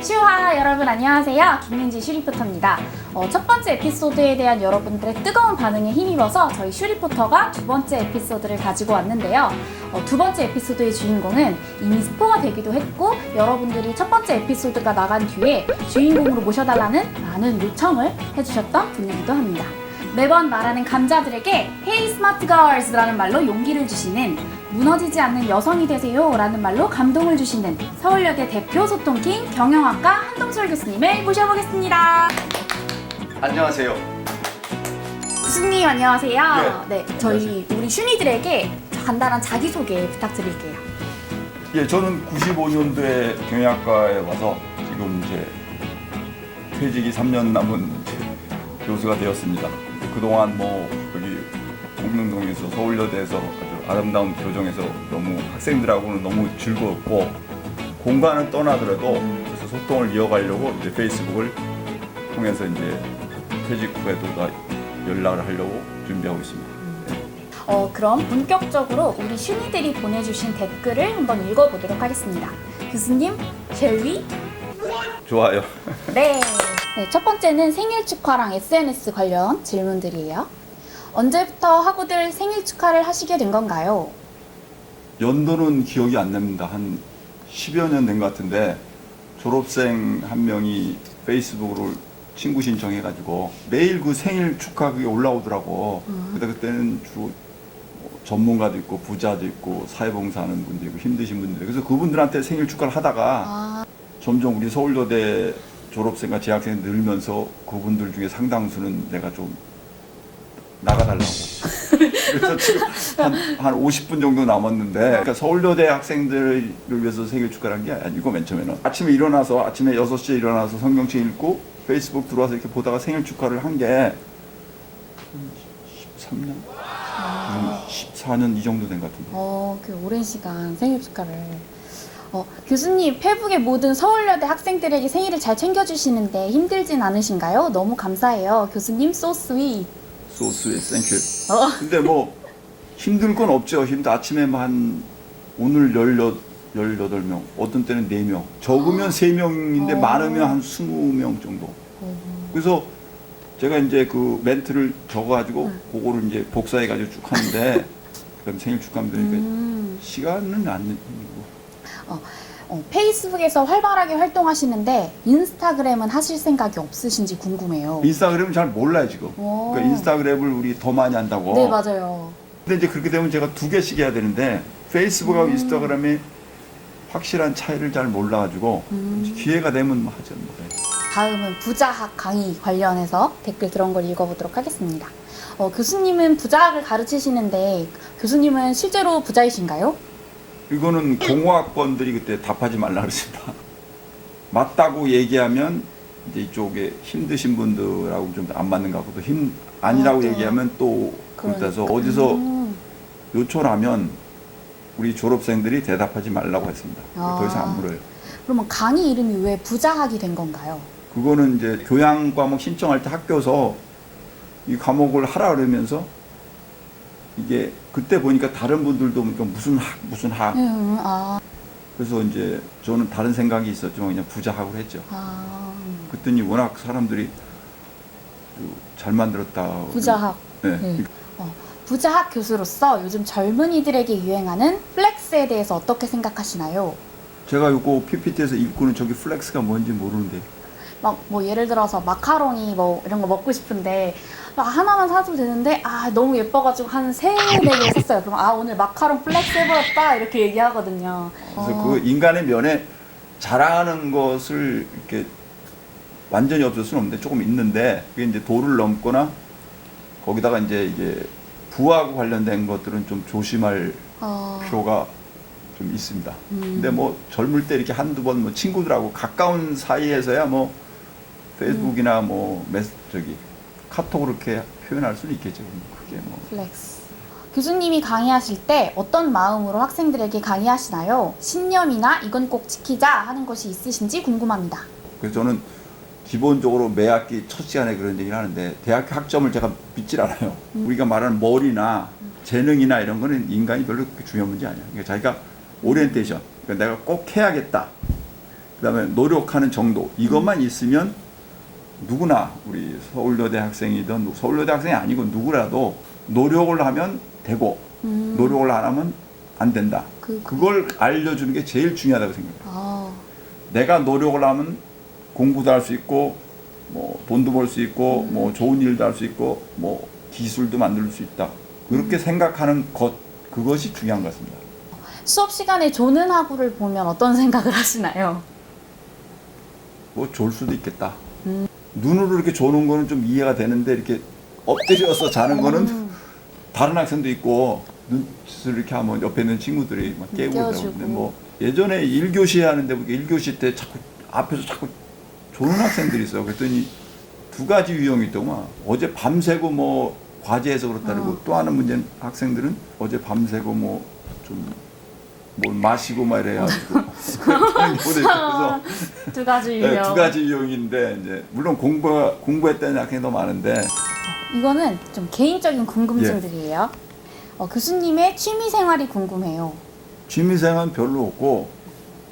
슈하 여러분 안녕하세요. 김윤지 슈리포터입니다. 첫 번째 에피소드에 대한 여러분들의 뜨거운 반응에 힘입어서 저희 슈리포터가 두 번째 에피소드를 가지고 왔는데요. 두 번째 에피소드의 주인공은 이미 스포가 되기도 했고 여러분들이 첫 번째 에피소드가 나간 뒤에 주인공으로 모셔달라는 많은 요청을 해주셨던 분이기도 합니다. 매번 말하는 감자들에게 Hey Smart Girls라는 말로 용기를 주시는, 무너지지 않는 여성이 되세요 라는 말로 감동을 주시는 서울여대 대표 소통킹 경영학과 한동솔 교수님을 모셔보겠습니다. 안녕하세요. 교수님 안녕하세요. 네, 저희 우리 슈니들에게 간단한 자기소개 부탁드릴게요. 예, 저는 95년도에 경영학과에 와서 지금 이제 퇴직이 3년 남은 교수가 되었습니다. 그동안 뭐 여기 공릉동에서 서울여대에서 아주 아름다운 교정에서 너무 학생들하고는 너무 즐거웠고, 공간은 떠나더라도 그래서 소통을 이어가려고 이제 페이스북을 통해서 이제 퇴직 후에도 다 연락을 하려고 준비하고 있습니다. 그럼 본격적으로 우리 슈니들이 보내주신 댓글을 한번 읽어보도록 하겠습니다. 교수님, shall we? 좋아요. 네, 첫 번째는 생일 축하랑 SNS 관련 질문들이에요. 언제부터 학우들 생일 축하를 하시게 된 건가요? 연도는 기억이 안 납니다. 한 10여 년 된 것 같은데, 졸업생 한 명이 페이스북으로 친구 신청해가지고 매일 그 생일 축하 그게 올라오더라고. 근데 그때는 주로 전문가도 있고 부자도 있고 사회봉사하는 분도 있고 힘드신 분들, 그래서 그분들한테 생일 축하를 하다가 점점 우리 서울여대 졸업생과 재학생이 늘면서 그분들 중에 상당수는 내가 좀 나가달라고. 그래서 지금 한 50분 정도 남았는데, 그러니까 서울여대 학생들을 위해서 생일 축하를 한 게 아니고, 맨 처음에는 아침에 일어나서 아침에 6시에 일어나서 성경책 읽고 페이스북 들어와서 이렇게 보다가 생일 축하를 한 게 13년? 14년 이 정도 된 것 같은데. 그 오랜 시간 생일 축하를. 교수님, 페북의 모든 서울여대 학생들에게 생일을 잘 챙겨주시는데 힘들진 않으신가요? 너무 감사해요. 교수님, so sweet. So sweet, thank you. 근데 뭐 힘들 건 없죠. 아침에 한 오늘 18명, 어떤 때는 4명, 적으면 3명인데 많으면 한 20명 정도. 그래서 제가 이제 그 멘트를 적어가지고 그거를 이제 복사해가지고 쭉 하는데, 그럼 생일 축하합니다. 시간은 안 들고. 페이스북에서 활발하게 활동하시는데 인스타그램은 하실 생각이 없으신지 궁금해요. 인스타그램은 잘 몰라요 지금. 그러니까 인스타그램을 우리 더 많이 한다고. 네, 맞아요. 근데 이제 그렇게 되면 제가 2개씩 해야 되는데, 페이스북하고 인스타그램이 확실한 차이를 잘 몰라가지고 기회가 되면 하죠. 다음은 부자학 강의 관련해서 댓글 들어온 걸 읽어보도록 하겠습니다. 교수님은 부자학을 가르치시는데 교수님은 실제로 부자이신가요? 이거는 공허학번들이 그때 답하지 말라 그랬습니다. 맞다고 얘기하면 이제 이쪽에 힘드신 분들하고 좀 안 맞는 것 같고, 또 아니라고 얘기하면 또 그래서 어디서 요청을 하면 우리 졸업생들이 대답하지 말라고 했습니다. 더 이상 안 물어요. 그러면 강의 이름이 왜 부자학이 된 건가요? 그거는 이제 교양 과목 신청할 때 학교에서 이 과목을 하라 그러면서, 이게 그때 보니까 다른 분들도 보니까 무슨 학. 그래서 이제 저는 다른 생각이 있었지만 그냥 부자학으로 했죠. 그랬더니 워낙 사람들이 잘 만들었다. 부자학. 네. 부자학 교수로서 요즘 젊은이들에게 유행하는 플렉스에 대해서 어떻게 생각하시나요? 제가 이거 PPT에서 읽고는 저기 플렉스가 뭔지 모르는데. 막 뭐 예를 들어서 마카로니 뭐 이런 거 먹고 싶은데 하나만 사도 되는데 너무 예뻐가지고 한 3-4개 샀어요. 그럼 오늘 마카롱 플렉스 해버렸다 이렇게 얘기하거든요. 그래서 그 인간의 면에 자랑하는 것을 이렇게 완전히 없을 수는 없는데 조금 있는데, 그게 이제 도를 넘거나 거기다가 이제 이게 부하고 관련된 것들은 좀 조심할 필요가 좀 있습니다. 근데 뭐 젊을 때 이렇게 한두 번 뭐 친구들하고 가까운 사이에서야 뭐 페이스북이나 뭐 카톡으로 이렇게 표현할 수는 있겠죠. 그게 뭐. 플렉스. 교수님이 강의하실 때 어떤 마음으로 학생들에게 강의하시나요? 신념이나 이건 꼭 지키자 하는 것이 있으신지 궁금합니다. 그래서 저는 기본적으로 매 학기 첫 시간에 그런 얘기를 하는데, 대학교 학점을 제가 믿질 않아요. 우리가 말하는 머리나 재능이나 이런 거는 인간이 별로 그렇게 중요한 문제 아니야. 그러니까 자기가 오리엔테이션, 그러니까 내가 꼭 해야겠다. 그다음에 노력하는 정도 이것만 있으면 누구나 우리 서울여대 학생이든 서울여대 학생이 아니고 누구라도 노력을 하면 되고 노력을 안 하면 안 된다. 그걸 알려주는 게 제일 중요하다고 생각해요. 아, 내가 노력을 하면 공부도 할 수 있고 뭐 돈도 벌 수 있고 뭐 좋은 일도 할 수 있고 뭐 기술도 만들 수 있다. 그렇게 생각하는 것 그것이 중요한 것 같습니다. 수업 시간에 조는 하구를 보면 어떤 생각을 하시나요? 뭐 좋을 수도 있겠다. 눈으로 이렇게 조는 거는 좀 이해가 되는데 이렇게 엎드려서 자는 거는 다른 학생도 있고 눈짓을 이렇게 하면 옆에 있는 친구들이 막 깨우고 깨워주고. 그러는데 뭐 예전에 1교시 하는데 1교시 때 자꾸 앞에서 자꾸 조는 학생들이 있어요. 그랬더니 두 가지 유형이 있더구만. 어제 밤새고 뭐 과제해서 그렇다 그러고 또 하는 문제는 학생들은 어제 밤새고 뭐 좀 뭘 마시고 막 이래가지고 그래서 두 가지 네, 유형. 두 가지 유형인데 이제 물론 공부했다는 학생이 더 많은데 이거는 좀 개인적인 궁금증들이에요. 교수님의 취미 생활이 궁금해요. 취미생활은 별로 없고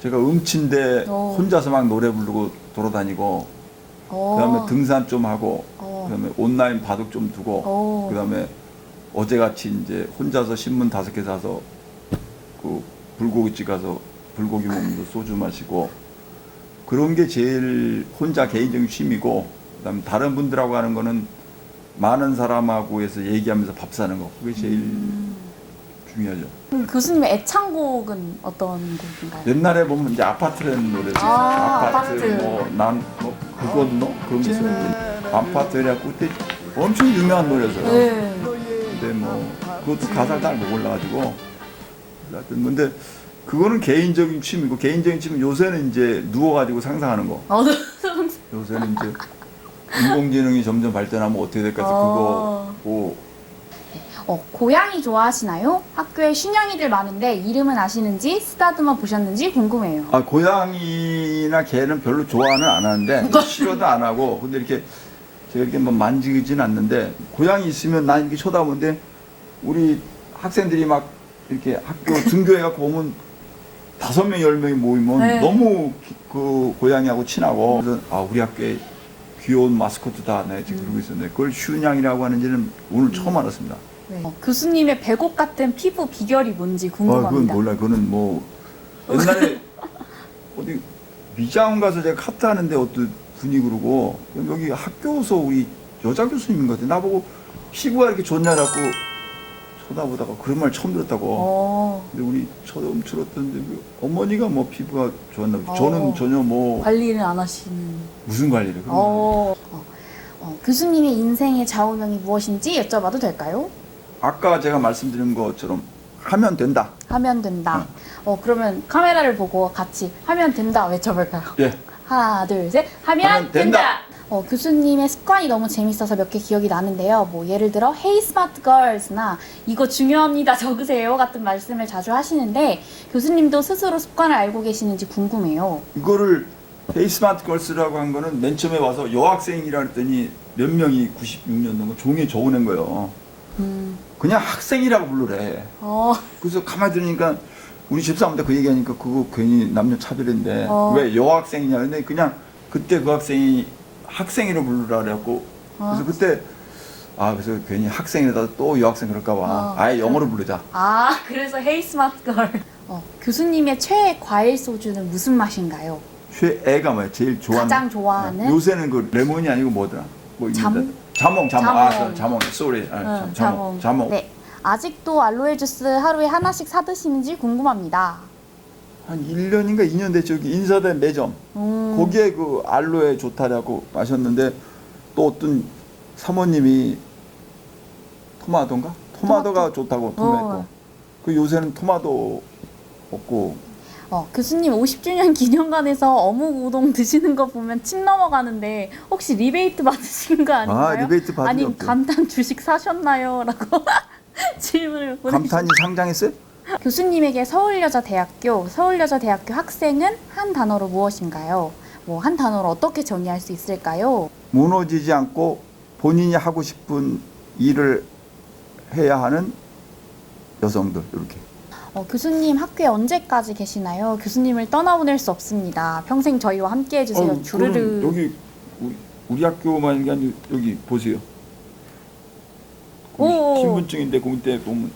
제가 음치인데 오. 혼자서 막 노래 부르고 돌아다니고 그다음에 등산 좀 하고 그다음에 온라인 바둑 좀 두고 그다음에 어제같이 이제 혼자서 신문 5개 사서 그 불고기집 가서 불고기 먹으면서 소주 마시고 그런 게 제일 혼자 개인적인 취미고 그다음에 다른 분들하고 하는 거는 많은 사람하고 해서 얘기하면서 밥 사는 거 그게 제일 중요하죠. 교수님의 애창곡은 어떤 곡인가요? 옛날에 보면 이제 아파트라는 노래 있어요. 아파트 뭐난뭐 그건너 그런 게 있었는데 아파트 해갖고 그때 엄청 유명한 노래였어요. 네. 근데 뭐 그것도 가사를 잘 못 올라가지고 하여튼 근데 그거는 개인적인 취미고 개인적인 취미 요새는 이제 누워가지고 상상하는 거. 요새는 이제 인공지능이 점점 발전하면 어떻게 될까 해서 그거 뭐 고양이 좋아하시나요? 학교에 신형이들 많은데 이름은 아시는지 쓰다듬어 보셨는지 궁금해요. 아 고양이나 개는 별로 좋아는 안 하는데 싫어도 안 하고 근데 이렇게 제가 이렇게 뭐 만지진 않는데 고양이 있으면 난 이렇게 쳐다보는데 우리 학생들이 막 이렇게 학교 등교해갖고 보면 5명 10명이 모이면 네. 너무 그 고양이하고 친하고 그래서 아 우리 학교에 귀여운 마스코트다 네 지금 그러고 있었는데 그걸 슈냥이라고 하는지는 오늘 처음 알았습니다. 네. 교수님의 배곡 같은 피부 비결이 뭔지 그건 궁금합니다. 몰라요. 그거는 뭐 옛날에 어디 미장원 가서 제가 카트 하는데 어떤 분이 그러고 여기 학교에서 우리 여자 교수님인 것 같아. 나보고 피부가 이렇게 좋냐라고 쳐다보다가 그런 말 처음 들었다고. 근데 우리 처음 들었던데 그 어머니가 뭐 피부가 좋았나 보지. 저는 전혀 뭐 관리를 안 하시는. 무슨 관리를 그런 교수님의 인생의 좌우명이 무엇인지 여쭤봐도 될까요? 아까 제가 말씀드린 것처럼 하면 된다. 하면 된다. 그러면 카메라를 보고 같이 하면 된다 외쳐볼까요? 예. 하나, 둘, 셋. 하면 된다. 교수님의 습관이 너무 재밌어서 몇 개 기억이 나는데요. 뭐 예를 들어 Hey Smart Girls나 이거 중요합니다 적으세요 같은 말씀을 자주 하시는데 교수님도 스스로 습관을 알고 계시는지 궁금해요. 이거를 헤이스마트 걸스라고 한 거는 맨 처음에 와서 여학생이라 했더니 몇 명이 96년도 종이에 적어낸 거예요. 그냥 학생이라고 부르래. 그래서 가만히 들으니까 우리 집사람한테 그 얘기하니까 그거 괜히 남녀 차별인데 왜 여학생이냐 근데 그냥 그때 그 학생이 학생이라고 부르라 그래갖고 그래서 그때 그래서 괜히 학생이라다 또 여학생 그럴까 봐 아예 영어로 부르자. 그래서 Hey Smart Girl. 교수님의 최애 과일 소주는 무슨 맛인가요? 최애가 뭐야? 제일 좋아하는 가장 좋아하는? 요새는 그 레몬이 아니고 뭐더라? 뭐 있는데 자몽. 쏘리. 자몽. 네. 아직도 알로에 주스 하루에 하나씩 사 드시는지 궁금합니다. 한 1년인가 2년 됐죠. 여기 인사대 매점. 거기에 그 알로에 좋다라고 마셨는데 또 어떤 사모님이 토마토인가? 토마토가 좋다고 토마토. 그 요새는 토마토 없고. 교수님 50주년 기념관에서 어묵 우동 드시는 거 보면 침 넘어가는데 혹시 리베이트 받으신 거 아닌가요? 리베이트 받은 게 아니 없죠. 감탄 주식 사셨나요? 라고 질문을 보내주셨어요. 감탄이 상장했어요? 교수님에게 서울여자대학교 학생은 한 단어로 무엇인가요? 한 단어로 어떻게 정의할 수 있을까요? 무너지지 않고 본인이 하고 싶은 일을 해야 하는 여성들 이렇게. 교수님 학교에 언제까지 계시나요? 교수님을 떠나보낼 수 없습니다. 평생 저희와 함께 해주세요. 주르르. 그럼 여기 우리 학교만 아니라 여기 보세요. 오. 신분증인데 거기 때 보면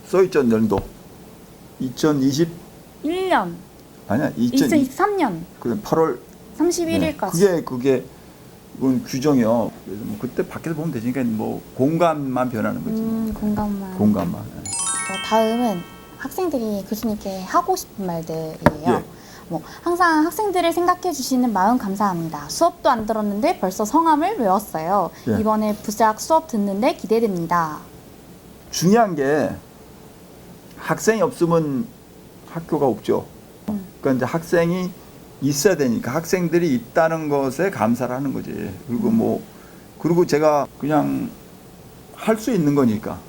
써 있잖아, 연도. 2020 1년. 아니야, 2023년 그래 8월 31일까지. 그게 이건 규정이요. 그래서 뭐 그때 밖에서 보면 되지. 그러니까 뭐 공간만 변하는 거지. 공감만. 공간만. 다음은 학생들이 교수님께 하고 싶은 말들이에요. 예. 항상 학생들을 생각해 주시는 마음 감사합니다. 수업도 안 들었는데 벌써 성함을 외웠어요. 예. 이번에 부작 수업 듣는데 기대됩니다. 중요한 게 학생이 없으면 학교가 없죠. 그러니까 이제 학생이 있어야 되니까 학생들이 있다는 것에 감사를 하는 거지. 그리고 제가 그냥 할 수 있는 거니까.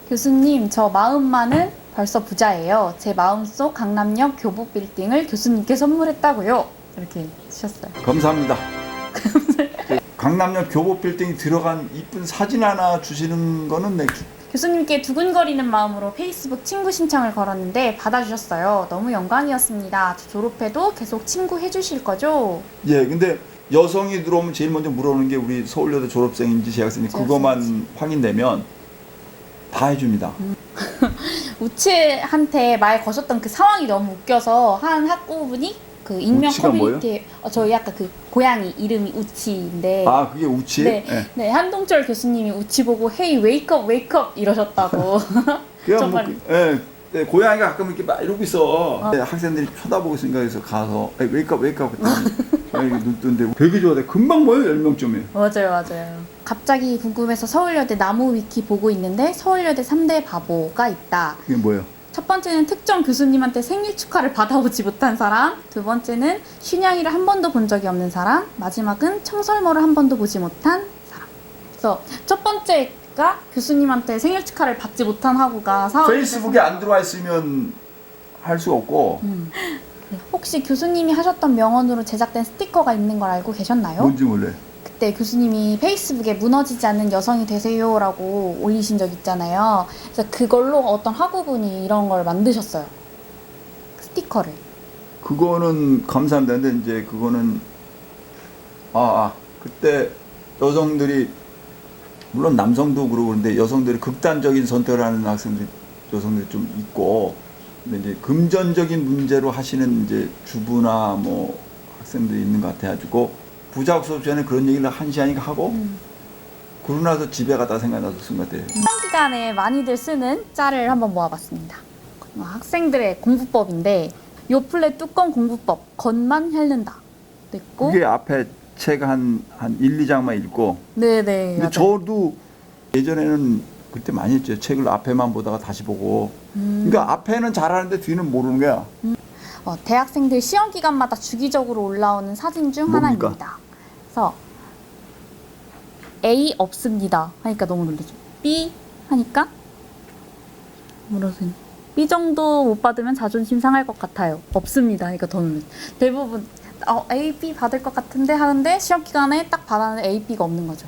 교수님, 저 마음만은 벌써 부자예요. 제 마음속 강남역 교복 빌딩을 교수님께 선물했다고요. 이렇게 주셨어요. 감사합니다. 강남역 교복 빌딩이 들어간 이쁜 사진 하나 주시는 거는 교수님께 두근거리는 마음으로 페이스북 친구 신청을 걸었는데 받아주셨어요. 너무 영광이었습니다. 저 졸업해도 계속 친구 해주실 거죠? 예, 근데 여성이 들어오면 제일 먼저 물어보는 게 우리 서울여대 졸업생인지 재학생인지 그것만 확인되면 다 해줍니다. 우치한테 말 거셨던 그 상황이 너무 웃겨서 한 학부분이 그 익명 우치가 커뮤니티에 저희 약간 그 고양이 이름이 우치인데 아, 그게 우치? 네, 예. 네, 한동철 교수님이 우치 보고 헤이 웨이크업 웨이크업 이러셨다고. 그냥 정말. 네, 고양이가 가끔 이렇게 막 이러고 있어. 네, 학생들이 쳐다보고 있으니까 그래서 가서 웨이크업 그랬더니 고양이가 눈 뜨는데 되게 좋아해. 금방 모여 10명쯤에. 맞아요. 갑자기 궁금해서 서울여대 나무 위키 보고 있는데 서울여대 3대 바보가 있다. 그게 뭐예요? 첫 번째는 특정 교수님한테 생일 축하를 받아보지 못한 사람, 두 번째는 춘향이를 한 번도 본 적이 없는 사람, 마지막은 청설모를 한 번도 보지 못한 사람. 그래서 첫 번째가 교수님한테 생일 축하를 받지 못한 학우가 페이스북에 안 들어와 있으면 할 수가 없고. 혹시 교수님이 하셨던 명언으로 제작된 스티커가 있는 걸 알고 계셨나요? 뭔지 몰래. 그때 교수님이 페이스북에 무너지지 않는 여성이 되세요라고 올리신 적 있잖아요. 그래서 그걸로 어떤 학우분이 이런 걸 만드셨어요. 스티커를. 그거는 감사합니다. 근데 이제 그거는 그때 여성들이 물론 남성도 그러고 그런데 여성들이 극단적인 선택을 하는 여성들이 좀 있고, 근데 이제 금전적인 문제로 하시는 이제 주부나 뭐 학생들이 있는 것 같아가지고 부작 수업 전에 그런 얘기를 한 시간인가 하고 그러고 나서 집에 가다 생각나서 쓴 것 같아요. 시험 기간에 많이들 쓰는 짤을 한번 모아봤습니다. 학생들의 공부법인데 요플레 뚜껑 공부법 겉만 핥는다. 있고 그게 앞에 책 한 1, 2장만 읽고. 네네. 근데 맞아요. 저도 예전에는 그때 많이 했죠. 책을 앞에만 보다가 다시 보고. 그러니까 앞에는 잘하는데 뒤는 모르는 거야. 대학생들 시험 기간마다 주기적으로 올라오는 사진 중 뭡니까? 하나입니다. 그래서 A 없습니다 하니까 너무 놀라죠. B 하니까 뭐라서 B 정도 못 받으면 자존심 상할 것 같아요. 없습니다 하니까 더 놀라죠. 대부분 A, B 받을 것 같은데 하는데 시험 기간에 딱 받았는데 A, B가 없는 거죠.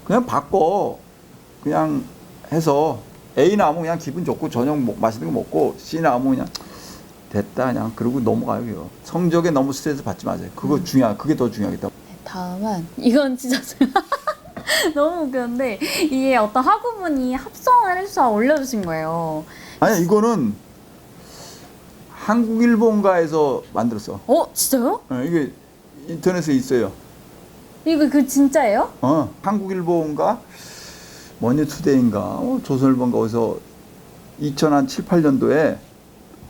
그냥 바꿔. 그냥 해서 A 나오면 그냥 기분 좋고 저녁 맛있는 거 먹고, C 나오면 그냥 됐다 그냥 그러고 넘어가요. 성적에 너무 스트레스 받지 마세요. 그거 그게 더 중요하겠다. 다음은 이건 진짜 너무 웃겼는데 이게 어떤 학우분이 합성을 해서 올려주신 거예요. 아니 이거는 한국일본가에서 만들었어. 진짜요? 이게 인터넷에 있어요. 이거 그 진짜예요? 한국일본가 머니투데이인가 조선일보인가 어디서 2007, 8년도에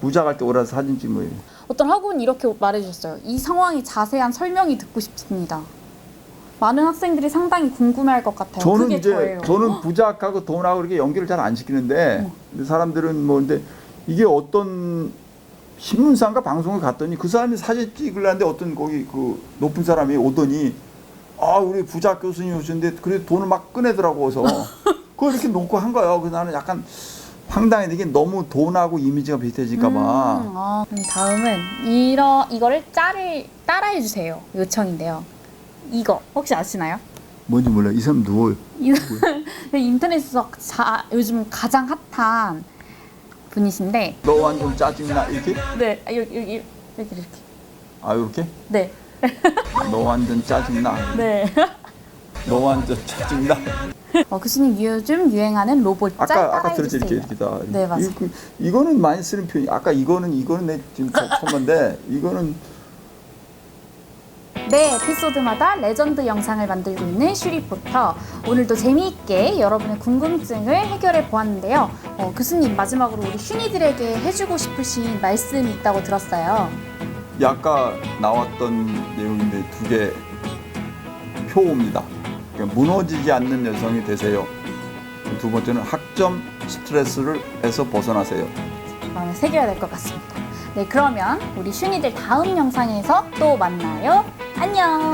부작할 때 오라서 사진 찍은 거예요. 어떤 학우는 이렇게 말해주셨어요. 이 상황이 자세한 설명이 듣고 싶습니다. 많은 학생들이 상당히 궁금해할 것 같아요. 그게 저예요. 저는 부작하고 돈하고 이렇게 연결을 잘 안 시키는데 근데 사람들은 뭐 근데 이게 어떤 신문사인가 방송을 갔더니 그 사람이 사진 찍으려는데 어떤 거기 그 높은 사람이 오더니 우리 부작 교수님 오셨는데 그래도 돈을 막 꺼내더라고. 그래서 그걸 이렇게 놓고 한 거예요. 그래서 나는 약간 황당해. 이게 너무 돈하고 이미지가 비슷해질까봐. 그럼 다음은 이거를 짤을 따라해 주세요. 요청인데요. 이거 혹시 아시나요? 뭔지 몰라. 이 사람 누워요. 인터넷에서 요즘 가장 핫한 분이신데 너 완전 짜증나 이렇게? 네, 여기 이렇게. 아 이렇게? 네. 너 완전 짜증나. 네. 너 완전 짜증나. 교수님 요즘 유행하는 로봇 짤 아까 들었지 따라해주세요. 이렇게 다. 네, 맞아요. 이거는 많이 쓰는 표현. 아까 이거는 내 지금 처음 봤는데 이거는 매 에피소드마다 레전드 영상을 만들고 있는 슈리포터. 오늘도 재미있게 여러분의 궁금증을 해결해 보았는데요. 교수님 마지막으로 우리 슈니들에게 해주고 싶으신 말씀이 있다고 들었어요. 아까 나왔던 내용인데 두 개 표입니다. 그러니까 무너지지 않는 여성이 되세요. 두 번째는 학점 스트레스에서 벗어나세요. 마음에 새겨야 될 것 같습니다. 네, 그러면 우리 슈니들 다음 영상에서 또 만나요. 안녕.